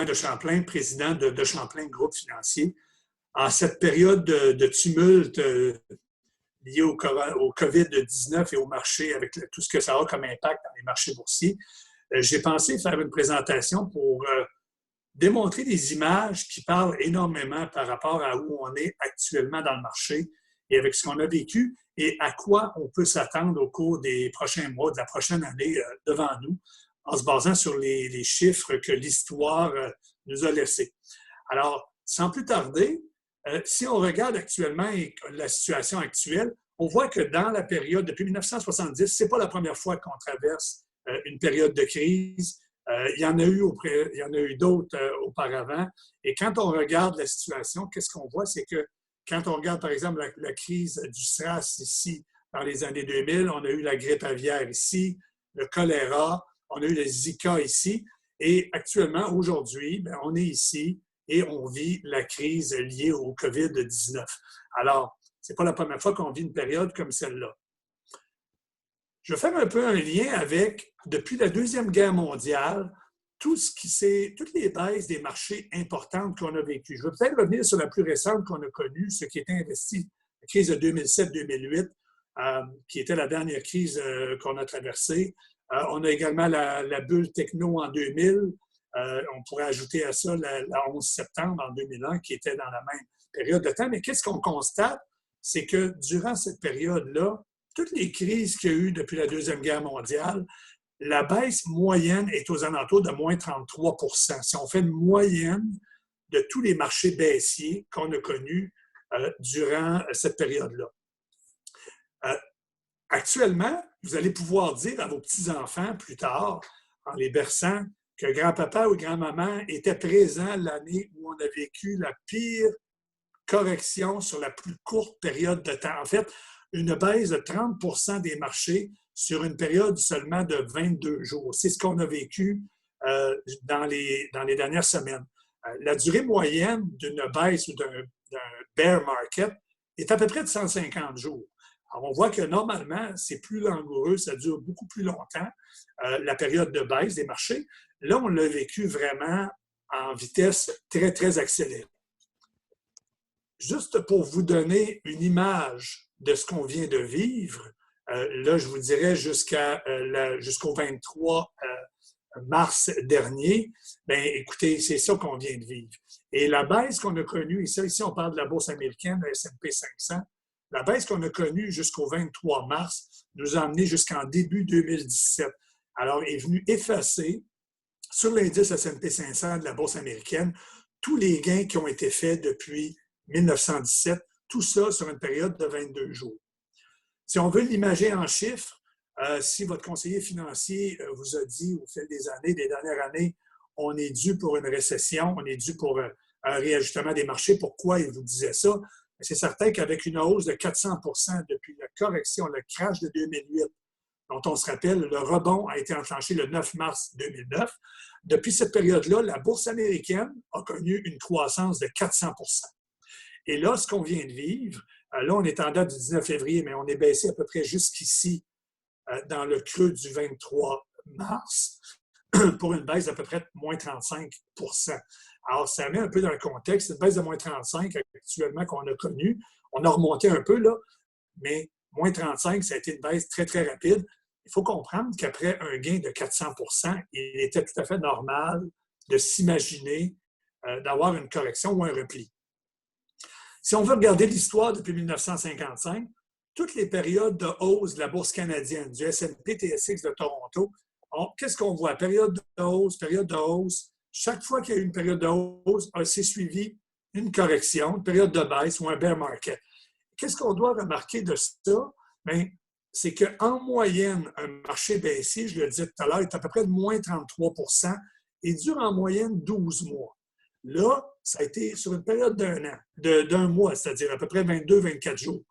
de Champlain, président de Champlain Groupe financier. En cette période de tumulte lié au COVID-19 et au marché, avec tout ce que ça a comme impact dans les marchés boursiers, j'ai pensé faire une présentation pour démontrer des images qui parlent énormément par rapport à où on est actuellement dans le marché et avec ce qu'on a vécu et à quoi on peut s'attendre au cours des prochains mois, de la prochaine année devant nous, en se basant sur les chiffres que l'histoire nous a laissés. Alors, sans plus tarder, si on regarde actuellement la situation actuelle, on voit que dans la période depuis 1970, ce n'est pas la première fois qu'on traverse une période de crise. Il y en a eu d'autres auparavant. Et quand on regarde la situation, qu'est-ce qu'on voit? C'est que quand on regarde, par exemple, la crise du SRAS ici, dans les années 2000, on a eu la grippe aviaire ici, le choléra, on a eu le Zika ici. Et actuellement, aujourd'hui, on est ici et on vit la crise liée au COVID-19. Alors, ce n'est pas la première fois qu'on vit une période comme celle-là. Je vais faire un peu un lien avec, depuis la Deuxième Guerre mondiale, toutes les baisses des marchés importantes qu'on a vécues. Je vais peut-être revenir sur la plus récente qu'on a connue, ce qui était investi, la crise de 2007-2008, qui était la dernière crise qu'on a traversée. On a également la bulle techno en 2000. On pourrait ajouter à ça la 11 septembre en 2001, qui était dans la même période de temps. Mais qu'est-ce qu'on constate? C'est que durant cette période-là, toutes les crises qu'il y a eu depuis la Deuxième Guerre mondiale, la baisse moyenne est aux alentours de moins 33 %. Si on fait une moyenne de tous les marchés baissiers qu'on a connus durant cette période-là. Actuellement, vous allez pouvoir dire à vos petits-enfants plus tard, en les berçant, que grand-papa ou grand-maman était présent l'année où on a vécu la pire correction sur la plus courte période de temps. En fait, une baisse de 30 % des marchés sur une période seulement de 22 jours. C'est ce qu'on a vécu dans les dernières semaines. La durée moyenne d'une baisse ou d'un bear market est à peu près de 150 jours. Alors, on voit que normalement, c'est plus langoureux, ça dure beaucoup plus longtemps, la période de baisse des marchés. Là, on l'a vécu vraiment en vitesse très, très accélérée. Juste pour vous donner une image de ce qu'on vient de vivre, là, je vous dirais jusqu'au 23 mars dernier, bien, écoutez, c'est ça qu'on vient de vivre. Et la baisse qu'on a connue, et ça, ici, on parle de la bourse américaine, le S&P 500, la baisse qu'on a connue jusqu'au 23 mars nous a amené jusqu'en début 2017. Alors, est venu effacer sur l'indice S&P 500 de la bourse américaine tous les gains qui ont été faits depuis 1917, tout ça sur une période de 22 jours. Si on veut l'imager en chiffres, si votre conseiller financier vous a dit au fil des dernières années, on est dû pour une récession, on est dû pour un réajustement des marchés, pourquoi il vous disait ça? C'est certain qu'avec une hausse de 400 % depuis la correction, le crash de 2008, dont on se rappelle, le rebond a été enclenché le 9 mars 2009. Depuis cette période-là, la bourse américaine a connu une croissance de 400 %. Et là, ce qu'on vient de vivre, là, on est en date du 19 février, mais on est baissé à peu près jusqu'ici dans le creux du 23 mars pour une baisse d'à peu près de moins 35 %. Alors, ça met un peu dans le contexte, une baisse de moins 35 actuellement qu'on a connue. On a remonté un peu, là, mais moins 35, ça a été une baisse très, très rapide. Il faut comprendre qu'après un gain de 400 %, il était tout à fait normal de s'imaginer d'avoir une correction ou un repli. Si on veut regarder l'histoire depuis 1955, toutes les périodes de hausse de la bourse canadienne, du S&P TSX de Toronto, qu'est-ce qu'on voit? Période de hausse, période de hausse. Chaque fois qu'il y a eu une période de hausse, c'est suivi une correction, une période de baisse ou un bear market. Qu'est-ce qu'on doit remarquer de ça? Bien, c'est qu'en moyenne, un marché baissier, je le disais tout à l'heure, est à peu près de moins 33 % et dure en moyenne 12 mois. Là, ça a été sur une période d'un mois, c'est-à-dire à peu près 22-24 jours.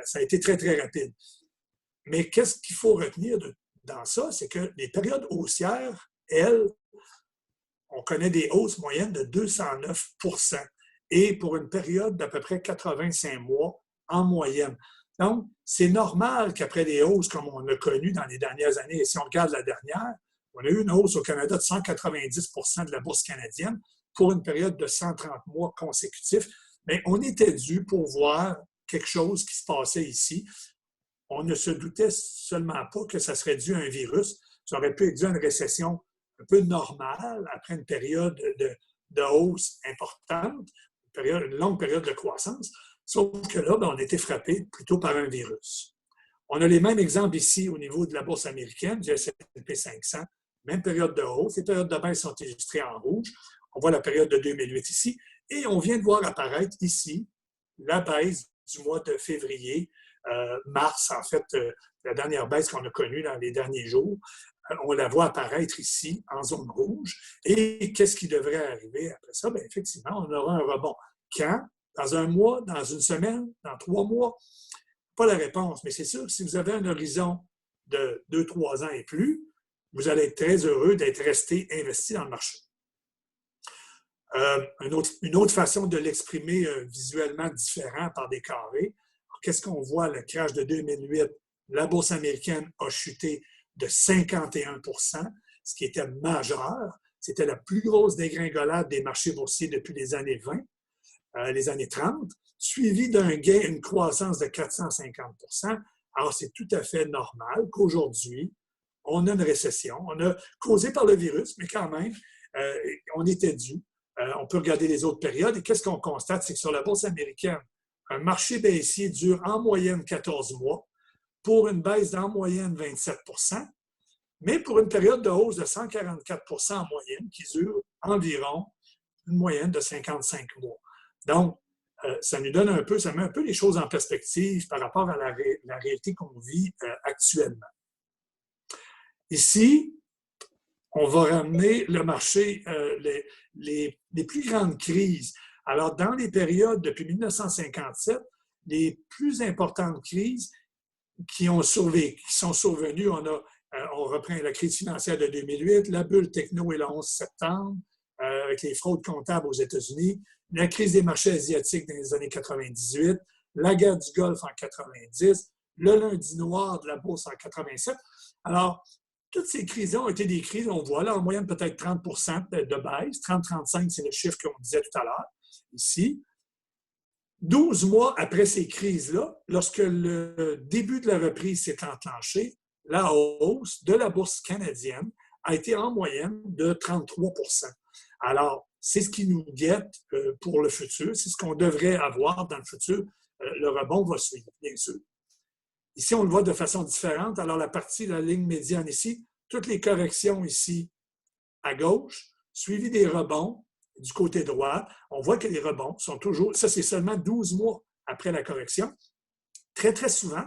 Ça a été très, très rapide. Mais qu'est-ce qu'il faut retenir dans ça? C'est que les périodes haussières, elles, on connaît des hausses moyennes de 209 % et pour une période d'à peu près 85 mois en moyenne. Donc, c'est normal qu'après des hausses comme on a connu dans les dernières années, et si on regarde la dernière, On a eu une hausse au Canada de 190 de la bourse canadienne pour une période de 130 mois consécutifs. Mais on était dû pour voir quelque chose qui se passait ici. On ne se doutait seulement pas que ça serait dû à un virus. Ça aurait pu être dû à une récession un peu normale après une période de hausse importante, une longue période de croissance. Sauf que là, on a été frappé plutôt par un virus. On a les mêmes exemples ici au niveau de la bourse américaine, du S&P 500. Même période de hausse. Les périodes de baisse sont illustrées en rouge. On voit la période de 2008 ici. Et on vient de voir apparaître ici la baisse du mois de février, mars, en fait, la dernière baisse qu'on a connue dans les derniers jours. On la voit apparaître ici en zone rouge. Et qu'est-ce qui devrait arriver après ça? Bien, effectivement, on aura un rebond. Quand? Dans un mois, dans une semaine, dans 3 mois? Pas la réponse, mais c'est sûr que si vous avez un horizon de 2-3 ans et plus, vous allez être très heureux d'être resté investi dans le marché. Une autre façon de l'exprimer visuellement différent par des carrés. Qu'est-ce qu'on voit? Le crash de 2008, la bourse américaine a chuté de 51 ce qui était majeur. C'était la plus grosse dégringolade des marchés boursiers depuis les années 20, les années 30, suivi d'un gain, une croissance de 450 Alors, c'est tout à fait normal qu'aujourd'hui, on a une récession. On a causé par le virus, mais quand même, on était dû. On peut regarder les autres périodes et qu'est-ce qu'on constate? C'est que sur la bourse américaine, un marché baissier dure en moyenne 14 mois pour une baisse d'en moyenne 27 mais pour une période de hausse de 144 en moyenne qui dure environ une moyenne de 55 mois. Donc, ça nous donne un peu, ça met un peu les choses en perspective par rapport à la réalité qu'on vit actuellement. Ici, on va ramener le marché, les plus grandes crises. Alors, dans les périodes depuis 1957, les plus importantes crises qui sont survenues, on reprend la crise financière de 2008, la bulle techno et le 11 septembre, avec les fraudes comptables aux États-Unis, la crise des marchés asiatiques dans les années 98, la guerre du Golfe en 90, le lundi noir de la bourse en 87. Alors, toutes ces crises-là ont été des crises, on voit là en moyenne peut-être 30 de baisse. 30-35, c'est le chiffre qu'on disait tout à l'heure, ici. 12 mois après ces crises-là, lorsque le début de la reprise s'est enclenché, la hausse de la bourse canadienne a été en moyenne de 33 Alors, c'est ce qui nous guette pour le futur, c'est ce qu'on devrait avoir dans le futur. Le rebond va suivre, bien sûr. Ici, on le voit de façon différente. Alors, la partie de la ligne médiane ici, toutes les corrections ici à gauche, suivies des rebonds du côté droit. On voit que les rebonds sont toujours, ça c'est seulement 12 mois après la correction. Très, très souvent,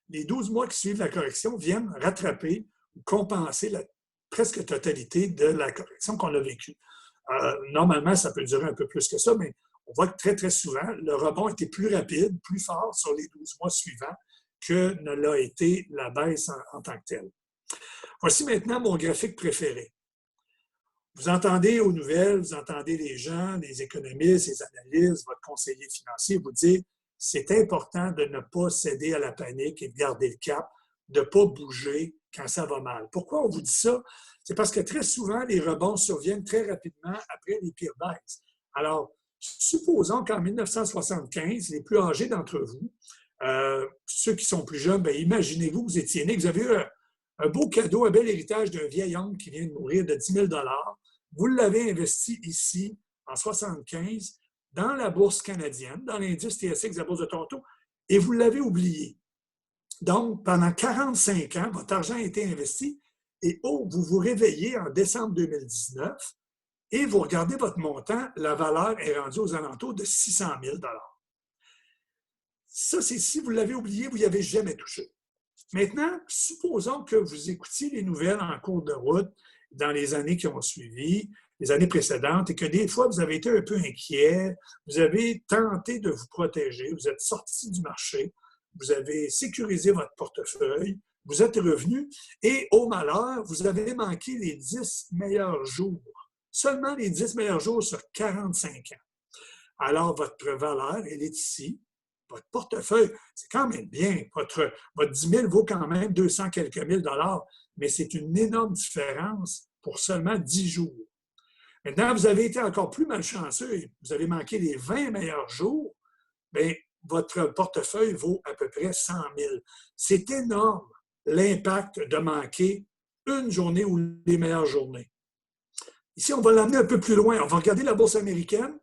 les 12 mois qui suivent la correction viennent rattraper ou compenser la presque totalité de la correction qu'on a vécue. Normalement, ça peut durer un peu plus que ça, mais on voit que très, très souvent, le rebond était plus rapide, plus fort sur les 12 mois suivants que ne l'a été la baisse en tant que telle. Voici maintenant mon graphique préféré. Vous entendez aux nouvelles, vous entendez les gens, les économistes, les analystes, votre conseiller financier vous dire c'est important de ne pas céder à la panique et de garder le cap, de ne pas bouger quand ça va mal. Pourquoi on vous dit ça? C'est parce que très souvent, les rebonds surviennent très rapidement après les pires baisses. Alors, supposons qu'en 1975, les plus âgés d'entre vous, ceux qui sont plus jeunes, bien, imaginez-vous, vous étiez né, vous avez eu un beau cadeau, un bel héritage d'un vieil homme qui vient de mourir de 10 000 $. Vous l'avez investi ici, en 1975, dans la bourse canadienne, dans l'indice TSX de la bourse de Toronto, et vous l'avez oublié. Donc, pendant 45 ans, votre argent a été investi, et vous vous réveillez en décembre 2019, et vous regardez votre montant, la valeur est rendue aux alentours de 600 000 $. Ça, c'est si vous l'avez oublié, vous n'y avez jamais touché. Maintenant, supposons que vous écoutiez les nouvelles en cours de route dans les années qui ont suivi, les années précédentes, et que des fois, vous avez été un peu inquiet, vous avez tenté de vous protéger, vous êtes sorti du marché, vous avez sécurisé votre portefeuille, vous êtes revenu, et au malheur, vous avez manqué les 10 meilleurs jours, seulement les 10 meilleurs jours sur 45 ans. Alors, votre valeur, elle est ici, votre portefeuille, c'est quand même bien. Votre 10 000 vaut quand même 200 quelques mille dollars, mais c'est une énorme différence pour seulement 10 jours. Maintenant, vous avez été encore plus malchanceux et vous avez manqué les 20 meilleurs jours, bien, votre portefeuille vaut à peu près 100 000. C'est énorme l'impact de manquer une journée ou les meilleures journées. Ici, on va l'amener un peu plus loin. On va regarder la bourse américaine.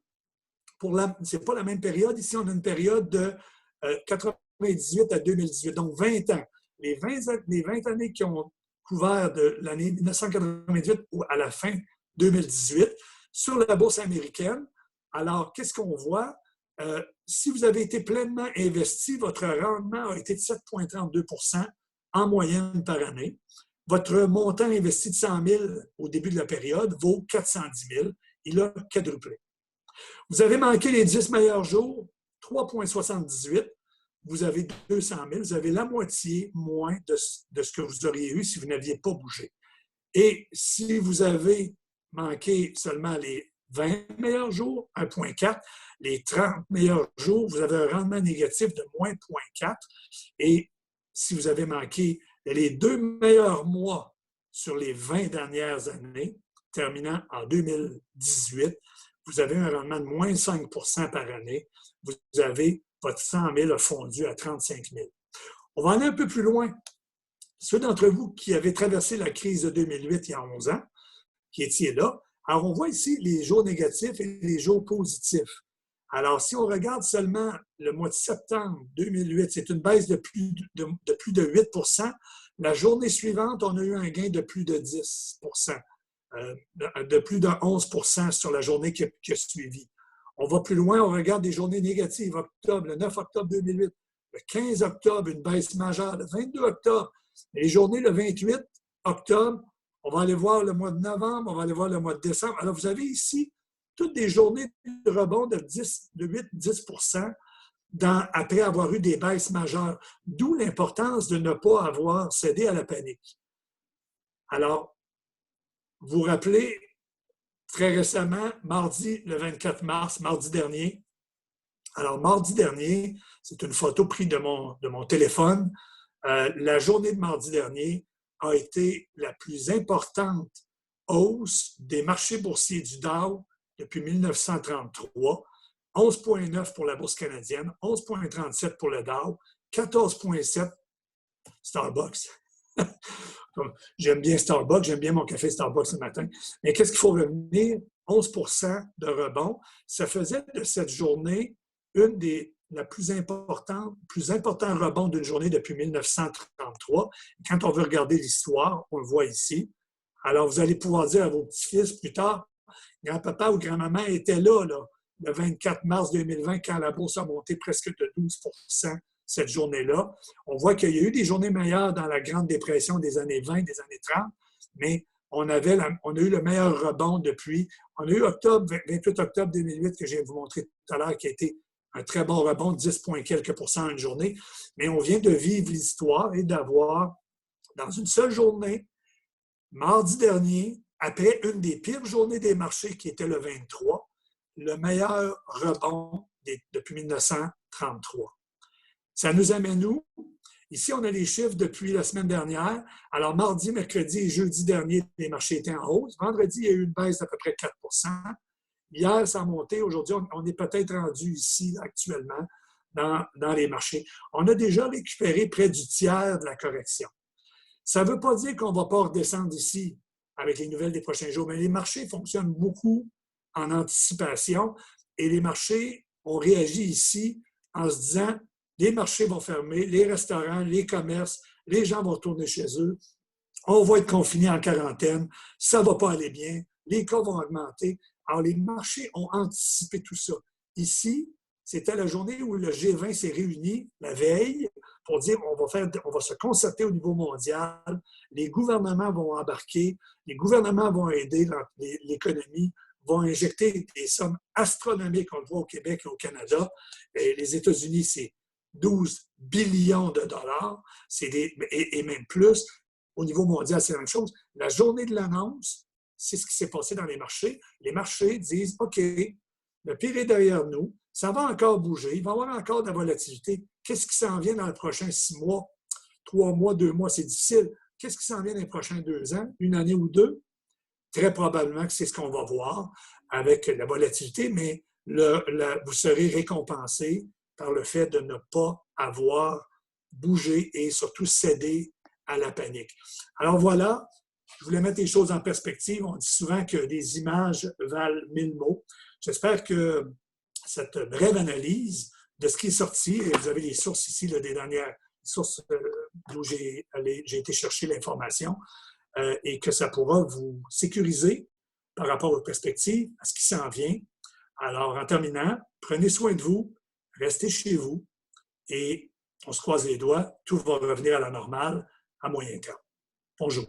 Ce n'est pas la même période. Ici, on a une période de 1998 à 2018, donc 20 ans. Les 20 années qui ont couvert de l'année 1998 à la fin 2018 sur la bourse américaine. Alors, qu'est-ce qu'on voit? Si vous avez été pleinement investi, votre rendement a été de 7,32 % en moyenne par année. Votre montant investi de 100 000 au début de la période vaut 410 000. Il a quadruplé. Vous avez manqué les 10 meilleurs jours, 3,78. Vous avez 200 000. Vous avez la moitié moins de ce que vous auriez eu si vous n'aviez pas bougé. Et si vous avez manqué seulement les 20 meilleurs jours, 1,4. Les 30 meilleurs jours, vous avez un rendement négatif de moins 0,4. Et si vous avez manqué les 2 meilleurs mois sur les 20 dernières années, terminant en 2018, vous avez un rendement de moins 5 % par année. Vous avez votre 100 000 a fondu à 35 000. On va aller un peu plus loin. Ceux d'entre vous qui avaient traversé la crise de 2008 il y a 11 ans, qui étiez là, alors on voit ici les jours négatifs et les jours positifs. Alors, si on regarde seulement le mois de septembre 2008, c'est une baisse de plus de 8 %. La journée suivante, on a eu un gain de plus de 10 %, de plus de 11 % sur la journée qui a suivi. On va plus loin, on regarde des journées négatives. Octobre, le 9 octobre 2008, le 15 octobre, une baisse majeure, le 22 octobre. Les journées, le 28 octobre, on va aller voir le mois de novembre, on va aller voir le mois de décembre. Alors, vous avez ici toutes des journées de rebond de 8-10 % après avoir eu des baisses majeures. D'où l'importance de ne pas avoir cédé à la panique. Alors, vous vous rappelez, très récemment, mardi, le 24 mars, mardi dernier. Alors, mardi dernier, c'est une photo prise de mon téléphone. La journée de mardi dernier a été la plus importante hausse des marchés boursiers du Dow depuis 1933. 11,9 pour la bourse canadienne, 11,37 pour le Dow, 14,7 Starbucks. J'aime bien Starbucks, j'aime bien mon café Starbucks ce matin. Mais qu'est-ce qu'il faut revenir? 11 % de rebond. Ça faisait de cette journée une des plus importants rebonds d'une journée depuis 1933. Quand on veut regarder l'histoire, on le voit ici. Alors, vous allez pouvoir dire à vos petits-fils plus tard, grand-papa ou grand-maman était là, le 24 mars 2020, quand la bourse a monté presque de 12 % cette journée-là. On voit qu'il y a eu des journées meilleures dans la Grande Dépression des années 20, des années 30, mais on a eu le meilleur rebond depuis. On a eu 28 octobre 2008, que je viens de vous montrer tout à l'heure, qui a été un très bon rebond, 10 quelques % en une journée. Mais on vient de vivre l'histoire et d'avoir, dans une seule journée, mardi dernier, après une des pires journées des marchés, qui était le 23, le meilleur rebond depuis 1933. Ça nous amène où? Ici, on a les chiffres depuis la semaine dernière. Alors, mardi, mercredi et jeudi dernier, les marchés étaient en hausse. Vendredi, il y a eu une baisse d'à peu près 4 %. Hier, ça a monté. Aujourd'hui, on est peut-être rendu ici, actuellement, dans les marchés. On a déjà récupéré près du tiers de la correction. Ça ne veut pas dire qu'on ne va pas redescendre ici avec les nouvelles des prochains jours, mais les marchés fonctionnent beaucoup en anticipation et les marchés ont réagi ici en se disant les marchés vont fermer, les restaurants, les commerces, les gens vont retourner chez eux, on va être confinés en quarantaine, ça ne va pas aller bien, les cas vont augmenter. Alors, les marchés ont anticipé tout ça. Ici, c'était la journée où le G20 s'est réuni, la veille, pour dire on va se concerter au niveau mondial, les gouvernements vont embarquer, les gouvernements vont aider l'économie, vont injecter des sommes astronomiques, on le voit au Québec et au Canada. Et les États-Unis, c'est 12 billions de dollars, et même plus. Au niveau mondial, c'est la même chose. La journée de l'annonce, c'est ce qui s'est passé dans les marchés. Les marchés disent, OK, le pire est derrière nous, ça va encore bouger, il va y avoir encore de la volatilité. Qu'est-ce qui s'en vient dans les prochains 6 mois, 3 mois, 2 mois, c'est difficile. Qu'est-ce qui s'en vient dans les prochains 2 ans, une année ou deux? Très probablement que c'est ce qu'on va voir avec la volatilité, mais vous serez récompensé par le fait de ne pas avoir bougé et surtout cédé à la panique. Alors voilà, je voulais mettre les choses en perspective. On dit souvent que des images valent 1000 mots. J'espère que cette brève analyse de ce qui est sorti, et vous avez les sources ici, là, des dernières sources d'où j'ai été chercher l'information, et que ça pourra vous sécuriser par rapport aux perspectives, à ce qui s'en vient. Alors, en terminant, prenez soin de vous, restez chez vous et on se croise les doigts, tout va revenir à la normale à moyen terme. Bonjour.